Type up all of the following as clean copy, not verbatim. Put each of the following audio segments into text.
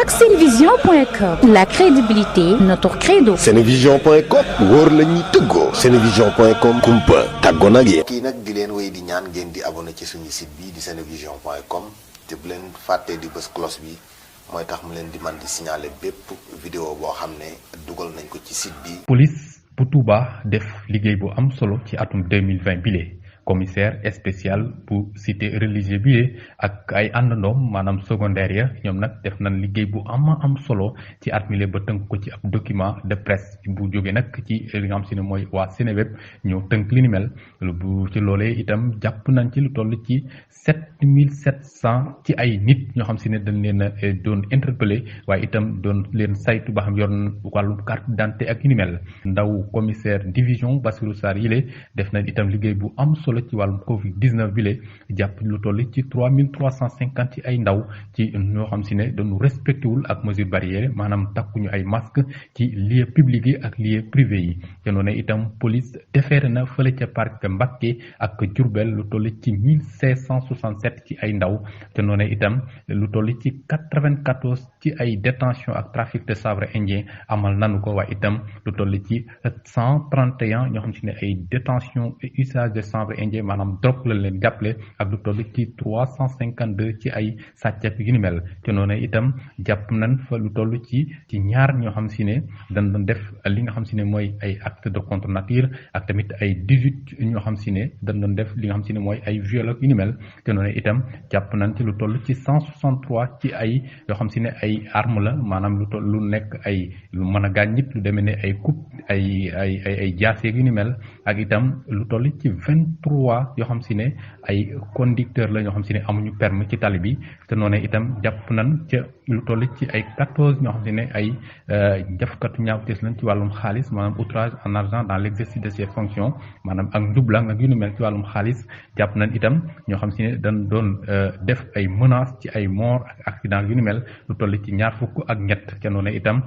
ak senevision.com, la crédibilité notre credo. senevision.com wóor la ñuy tëggoo. senevision.com kumpa tàggoo nag yéen. kii nag di leen wéy di ñaan ngeen di abonné ci suñu site bi di senevision.com te bu leen fàttee di bës cloche bi mooy tax mu leen di man di signaler bépp vidéo boo xam ne dugal nañ ko ci site bi. police bu Touba def liggéey bu am solo ci atum 2020 bile. commissaire spécial bu cité religieux bi ak ay àndandoom maanaam secondaire ya ñoom nag def nañ liggéey bu am solo ci at mile ba tënk ko ci ab document de presse bu jóge nag ci li nga xam si ne mooy waa Seneweb ñëw tënk li ni mel bu ci loolee itam jàpp nañ ci lu toll ci 7700 ci ay nit ñoo xam si ne dañ leen a doon interpellé waaye itam doon leen saytu ba xam yor wàllu carte d'identité ak li ni mel ndaw commissaire division Bassirou Sarr yile def nañ itam liggéey bu am solo ci wàllum Covid 19 bi la jàpp lu toll ci 3350 ci ay ndaw ci ñoo xam si ne dañu respecté wul ak mesure barrière maanaam takkuñu ay masque ci lieu public yi ak lieu privé yi te noonu itam police defeere na fële ca parc Mbacké ak Diourbel lu toll ci 1567 ci ay ndaw te noonu itam lu toll ci 94 ci ay détention ak trafic de chanvre indien amal nanu ko waaye itam lu toll ci 131 ñoo xam si ne ay détention et usage de chanvre indien maanaam drogue la leen jàppale ak lu toll ci 352 ci ay sàcc ak yu ni mel te noonu itam jàpp nañ fa lu toll ci ñaar ñoo xam si ne dañ doon def li nga xam si ne mooy ay acte de contre nature ak tamit ay 18 ñoo xam si ne dañ doon def li nga xam si ne mooy ay viol ak yu ni mel te noonu itam jàpp nañ ci lu toll ci 163 ci ay yoo xam si ne ay arme la maanaam lu toll lu nekk ay lu mën a gaañ nit lu demee ne ay coupe ay jaase yu ni mel ak itam lu toll ci 23 yoo xam si ne ay conducteur la ñoo xam si ne amuñu permis ci tali bi te noonu itam jàpp nañ ca lu toll ci ay 14 ñoo xam si ne ay jafkatu ñaawtees lañ ci wàllum xaalis maanaam outrage en argent dans l'exercice de ses fonctions maanaam ak njublang ak yu ni mel ci wàllum xaalis jàpp nañ itam ñoo xam si ne dañ doon def ay menaces ci ay mort ak accident yu ni mel lu toll ci ñaar fukk ak ñett te noonu itam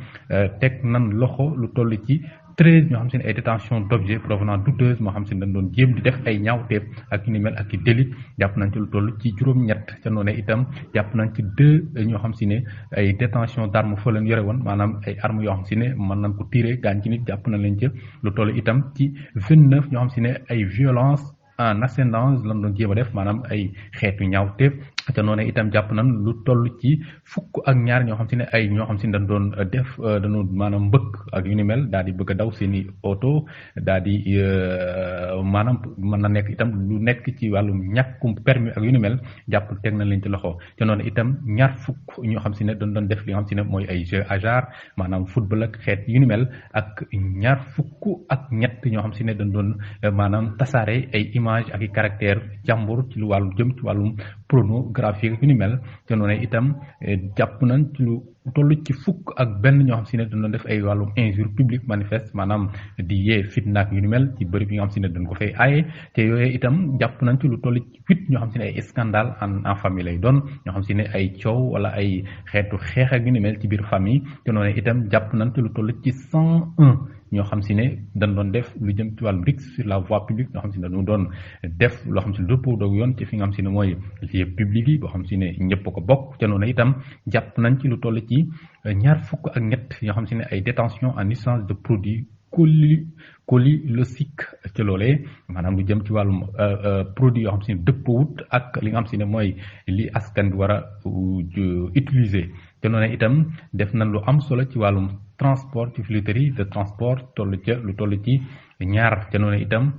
teg nañ loxo lu toll ci 13 ñoo xam si ne ay détention d'objets provenant douteuse moo xam si ne dañ doon jéem di def ay ñaawteef ak yu ni mel ak i délit jàpp nañ ci lu toll ci juróom-ñett ca noonu itam jàpp nañ ci 2 ñoo xam si ne ay détention d'armes fa leen yore woon maanaam ay armes yoo xam si ne mën nañ ko tirer gaañ ci nit jàpp nañ leen ca lu toll itam ci 29 ñoo xam si ne ay violence en ascendance lan doon jéem a def maanaam ay xeetu ñaawteef te noonu itam jàpp nañ lu toll ci fukk ak ñaar ñoo xam si ne ay ñoo xam si ne dañ doon def dañu maanaam mbëkk ak yu ni mel daal di bëgg a daw seen i oto daal di maanaam mën na nekk itam lu nekk ci wàllum ñàkkum permis ak yu ni mel jàpp teg nañ leen ci loxo te noonu itam ñaar fukk ñoo xam si ne dañ doon def li nga xam si ne mooy ay jeu hasard maanaam football ak xeet yu ni mel ak ñaar fukk ak ñett ñoo xam si ne dañ doon maanaam tasaare ay image ak i caractère jàmbur ci lu wàllu jëm ci wàllum pornographie yu ni mel te noonu itam jàpp nañ ci lu toll ci fukk ak benn ñoo xam si ne dañ doon def ay wàllum injure publique manifeste maanaam di yee fitna ak yu ni mel ci bërëb yi nga xam si ne dañ ko fay aaye te yooyu itam jàpp nañ ci lu toll ci 8 ñoo xam si ne ay scandale en famille lay doon ñoo xam si ne ay coow wala ay xeetu xeex ak yu ni mel ci biir famille te noonu itam jàpp nañ ci lu toll ci 101 ñoo xam si ne dañ doon def lu jëm ci wàllu risque sur la voie publique ñoo xam si ne dañu doon def loo xam si ne dëppoo doog yoon ci fi nga xam si ne mooy lieu public yi boo xam si ne ñëpp ko bokk te noonu itam jàpp nañ ci lu toll ci ñaar fukk ak ñett ñoo xam si ne ay détention en usage de produits colilosique ci loolee maanaam lu jëm ci wàllum produit yoo xam si ne dëppoowut ak li nga xam si ne mooy li askan bi war a utiliser te noonu itam def nañ lu am solo ci wàllum transport ci fileterie de transport toll ca lu toll ci ñaar te noonu itam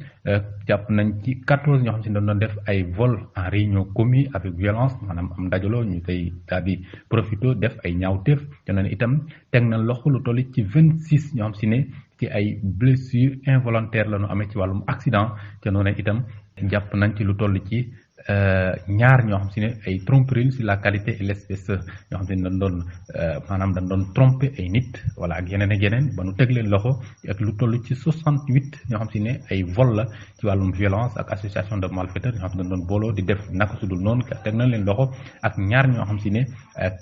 jàpp nañ ci 14 ñoo xam si ne doon def ay vol en réunion commis avec violence maanaam am ndajaloo ñu tey daal di profito def ay ñaawteef te noonu itam teg na loxo lu toll ci 26 ñoo xam si ne ci ay blessures involontaires la ñu amee ci wàllum accident te noonu itam jàpp nañ ci lu toll ci ñaar ñoo xam si ne ay tromperie sur la qualité et l'espèce ñoo xam si ne dañ doon maanaam dañ doon tromper ay nit wala ak yeneen ba nu teg leen loxo ak lu toll ci 68 ñoo xam si ne ay vol la ci wàllum violence ak association de malfaiteurs ñoo xam si ne dañ doon booloo di def naka su dul noonu teg nañ leen loxo ak ñaar ñoo xam si ne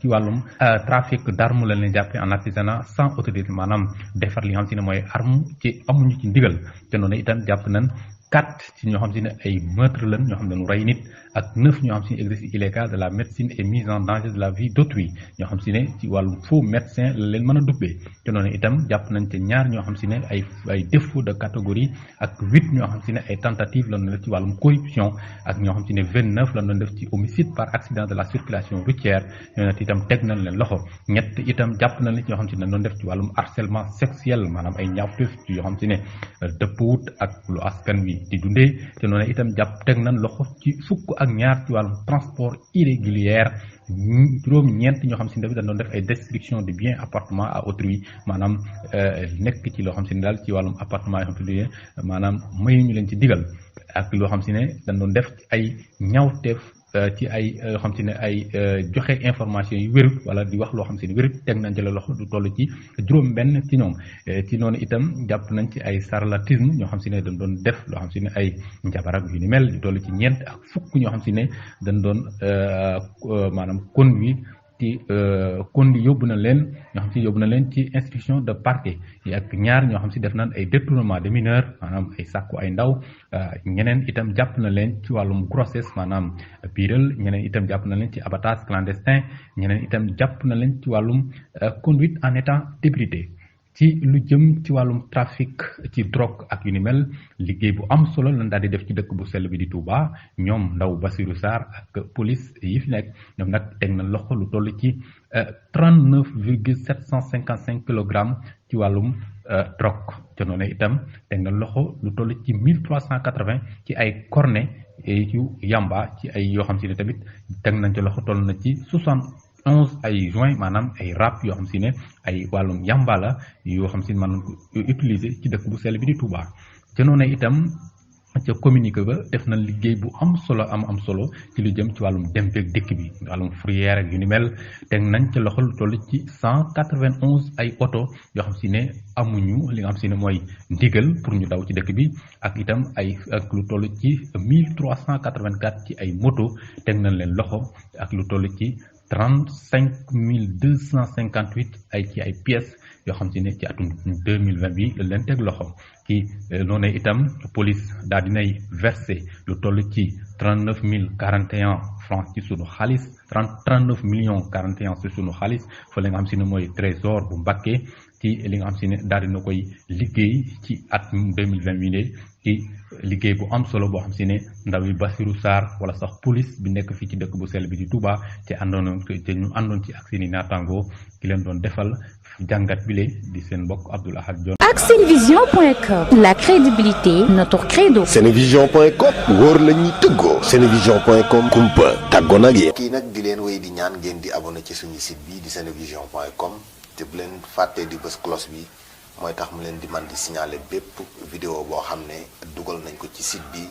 ci wàllum trafic d'armes lañ leen jàppee en artisanat sans autorité maanaam defar li nga xam si ne mooy arme ci amuñu ci ndigal te noonu itam jàpp nañ 4 ci ñoo xam si ne ay meurtre lañ ñoo xam ne dañu rey nit ak 9 ñoo xam si ne exercice illégal de la médecine et mise en danger de la vie d'autrui ñoo xam si ne ci wàllum faux médecin la leen mën a dubbee te noonu itam jàpp nañ te ñaar ñoo xam si ne ay défaut de catégorie ak 8 ñoo xam si ne ay tentative la doon def ci wàllum corruption ak ñoo xam si ne 29 la doon def ci homicide par accident de la circulation routière ñoo ne itam teg nañ leen loxo ñett itam jàpp nañ leen ci ñoo xam si ne doon def ci wàllum harcèlement sexuel maanaam ay ñaawteef ci yoo xam si ne dëppwut ak lu askan wi di dundee te noonu itam jàpp teg nañ loxo ci fukk ak ñaar ci wàllum transport irrégulier juróom-ñeent ñoo xam si ne dañ doon def ay destruction de biens appartement à autrui maanaam nekk ci loo xam si ne daal ci wàllum appartement yoo xam si ne maanaam mayuñu leen ci digal ak loo xam si ne dañ doon def ci ay ñaawteef ci ay yoo xam si ne ay joxe information yu wérut wala di wax loo xam si ne wérut teg nañ ci la loxo du toll ci juróom-benn ci ñoom ci noonu itam jàpp nañ ci ay charlatisme ñoo xam si ne dañ doon def loo xam si ne ay njabarak yu ni mel du toll ci ñeent ak fukk ñoo xam si ne dañ doon maanaam conduire ci yóbbu na leen ñoo xam si yóbbu na leen ci instruction de parquet ak ñaar ñoo xam si def nañ ay détournement de mineur maanaam ay sàkku ay ndaw ñeneen itam jàpp na leen ci wàllum grossesse maanaam biiral ñeneen itam jàpp na leen ci abattage clandestin ñeneen itam jàpp na leen ci wàllum conduite en état d'ébriété ci lu jëm ci wàllum trafic ci drogue ak yu ni mel liggéey bu am solo lañ daal di def ci dëkk bu sell bi di Touba ñoom ndaw Bassirou Sarr ak police yi fi nekk ñoom nag teg na loxo lu toll ci 39,755 kilogrammes ci wàllum drogue te noonu itam teg na loxo lu toll ci 1380 ci ay cornet yu yamba ci ay yoo xam si ne tamit teg nañ ci loxo toll na ci 11 ay joint maanaam ay rap yoo xam si ne ay wàllum yamba la yoo xam si ne maanaam ko utiliser ci dëkk bu sell bi di Touba te noonu itam ca communiqué ba def na liggéey bu am solo am solo ci lu jëm ci wàllum dem beeg dëkk bi wàllum fourrière ak yu ni mel teg nañ ca loxo lu toll ci 191 ay oto yoo xam si ne amuñu li nga xam si ne mooy ndigal pour ñu daw ci dëkk bi ak itam ak lu toll ci 1384 ci ay moto teg nañ leen loxo ak lu toll ci 35,258 ay ci ay pièces yoo xam si ne ci atum 2020 bi la leen teg loxo ci noonu itam police daal dinay versé lu toll ci 39,041 francs ci sunu xaalis 39 millions 41 ci sunu xaalis fa la nga xam si ne mooy trésor bu Mbacké ci li nga xam si ne daal dina koy liggéey ci at 2020 bi ne ci liggéey bu am solo boo xam si ne ndaw yi Bassirou Sarr wala sax police bi nekk fii ci dëkk bu sell bi di Touba te ñu àndoon ci ak seeni naataango ki leen doon defal jàngat bile di seen mbokk Abdoul Ahad Dione. ak Senevision.com, la crédibilité notre credo. Senevision.com wóor la ñuy tëggoo. Senevision.com kumpa tàggoo nag yéen. kii nag di leen wéy di ñaan ngeen di abonné ci suñu site bi di Senevision.com te bu leen fàttee di bës cloche bi mooy tax mu leen di man di signaler bépp vidéo boo xam ne dugal nañ ko ci site bi